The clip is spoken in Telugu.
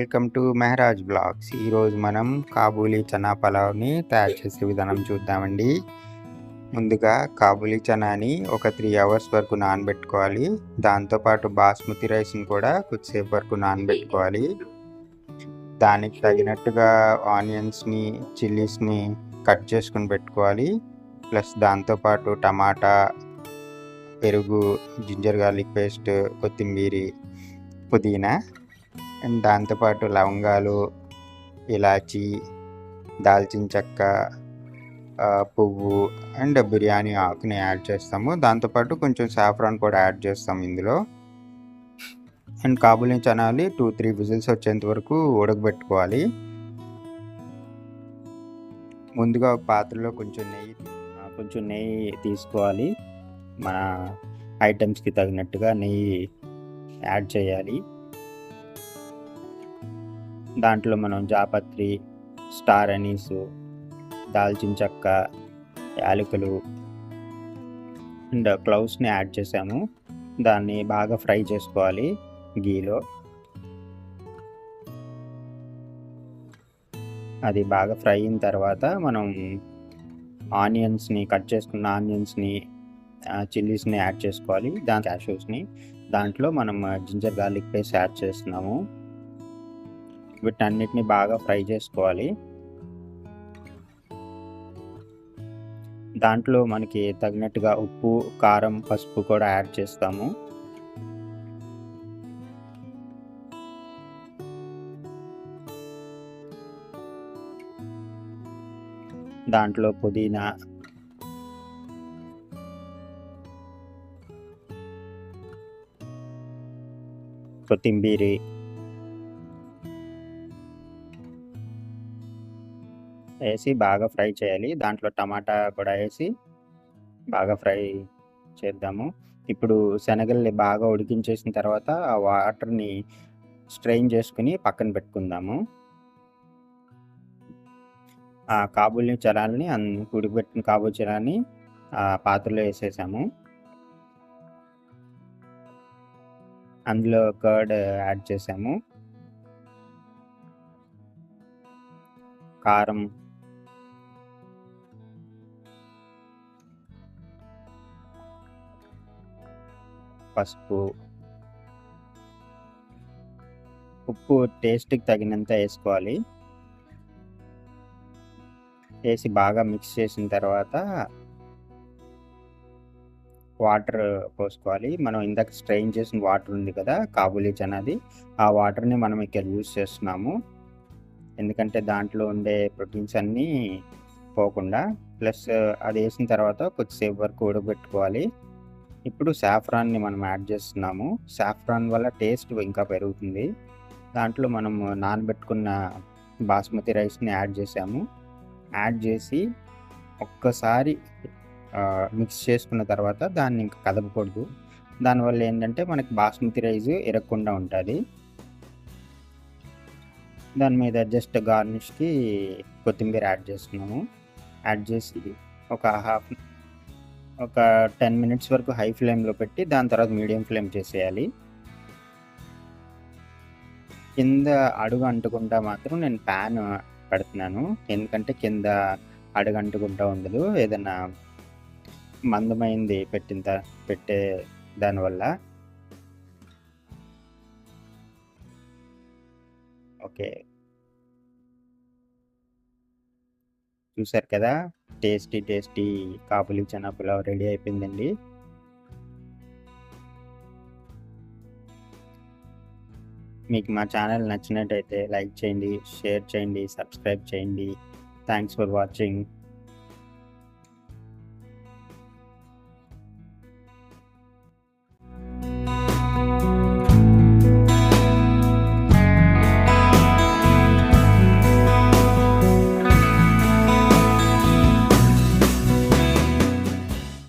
Welcome to Mehraj blogs. ఈరోజు మనం కాబూలీ చనా పలావ్ని తయారు చేసే విధానం చూద్దామండి. ముందుగా కాబూలీ చనాని ఒక 3 అవర్స్ వరకు నానబెట్టుకోవాలి. దాంతోపాటు బాస్మతి రైస్ని కూడా కొద్దిసేపు వరకు నానబెట్టుకోవాలి. దానికి తగినట్టుగా ఆనియన్స్ని, చిల్లీస్ని కట్ చేసుకుని పెట్టుకోవాలి. ప్లస్ దాంతోపాటు టమాటా, పెరుగు, జింజర్ గార్లిక్ పేస్ట్, కొత్తిమీర, పుదీనా అండ్ దాంతోపాటు లవంగాలు, ఇలాచీ, దాల్చిన చెక్క, పువ్వు అండ్ బిర్యానీ ఆకుని యాడ్ చేస్తాము. దాంతోపాటు కొంచెం సాఫ్రాన్ కూడా యాడ్ చేస్తాము ఇందులో. అండ్ కాబూలీ చనాలి 2-3 విజిల్స్ వచ్చేంత వరకు ఉడకబెట్టుకోవాలి. ముందుగా ఒక పాత్రలో కొంచెం నెయ్యి తీసుకోవాలి. మన ఐటమ్స్కి తగినట్టుగా నెయ్యి యాడ్ చేయాలి. దాంట్లో మనం జాపత్రి, స్టార్ అనీసు, దాల్చిన చెక్క, యాలకులు అండ్ క్లౌస్ని యాడ్ చేసాము. దాన్ని బాగా ఫ్రై చేసుకోవాలి గీలో. అది బాగా ఫ్రై అయిన తర్వాత మనం కట్ చేసుకున్న ఆనియన్స్ని, చిల్లీస్ని యాడ్ చేసుకోవాలి. క్యాష్యూస్ని దాంట్లో మనం జింజర్ గార్లిక్ పేస్ట్ యాడ్ చేస్తున్నాము. వీటన్నిటిని బాగా ఫ్రై చేసుకోవాలి. దాంట్లో మనకి తగినట్టుగా ఉప్పు, కారం, పసుపు కూడా యాడ్ చేస్తాము. దాంట్లో పుదీనా, కొత్తిమీర, వేసి బాగా ఫ్రై చేయాలి. దాంట్లో టమాటా కూడా వేసి బాగా ఫ్రై చేద్దాము. ఇప్పుడు శనగల్ని బాగా ఉడికించేసిన తర్వాత ఆ వాటర్ని స్ట్రెయిన్ చేసుకుని పక్కన పెట్టుకుందాము. ఆ కాబూలీ చనాల్ని ఉడికిపెట్టిన కాబూలీ చనాల్ని ఆ పాత్రలో వేసేసాము. అందులో కర్డ్ యాడ్ చేసాము. కారం, పసుపు, ఉప్పు టేస్ట్కి తగినంత వేసుకోవాలి. వేసి బాగా మిక్స్ చేసిన తర్వాత వాటర్ పోసుకోవాలి. మనం ఇందాక స్ట్రెయిన్ చేసిన వాటర్ ఉంది కదా కాబూలీ చనాది, ఆ వాటర్ని మనం ఇక్కడ యూజ్ చేస్తున్నాము. ఎందుకంటే దాంట్లో ఉండే ప్రోటీన్స్ అన్నీ పోకుండా. ప్లస్ అది వేసిన తర్వాత కొద్దిసేపు వరకు ఉడకబెట్టుకోవాలి. ఇప్పుడు సాఫ్రాన్ని మనం యాడ్ చేస్తున్నాము. సాఫ్రాన్ వల్ల టేస్ట్ ఇంకా పెరుగుతుంది. దాంట్లో మనం నానబెట్టుకున్న బాస్మతి రైస్ని యాడ్ చేసాము. యాడ్ చేసి ఒక్కసారి మిక్స్ చేసుకున్న తర్వాత దాన్ని ఇంకా కదపకూడదు. దానివల్ల ఏంటంటే మనకి బాస్మతి రైస్ ఇరగకుండా ఉంటుంది. దాని మీద జస్ట్ గార్నిష్కి కొత్తిమీర యాడ్ చేస్తున్నాము. యాడ్ చేసి ఒక 10 మినిట్స్ వరకు హై ఫ్లేమ్లో పెట్టి దాని తర్వాత మీడియం ఫ్లేమ్ చేసేయాలి. కింద అడుగు అంటుకుంటా మాత్రం నేను ప్యాన్ పెడుతున్నాను. ఎందుకంటే కింద అడుగు అంటుకుంటా ఉండదు ఏదైనా మందమైంది పెట్టే దానివల్ల. ఓకే, చూసారు కదా, టేస్టీ కాబూలీ చనా పులావ్ రెడీ అయిపోయిందండి. మీకు మా ఛానల్ నచ్చినట్టయితే లైక్ చేయండి, షేర్ చేయండి, సబ్స్క్రైబ్ చేయండి. Thanks for watching.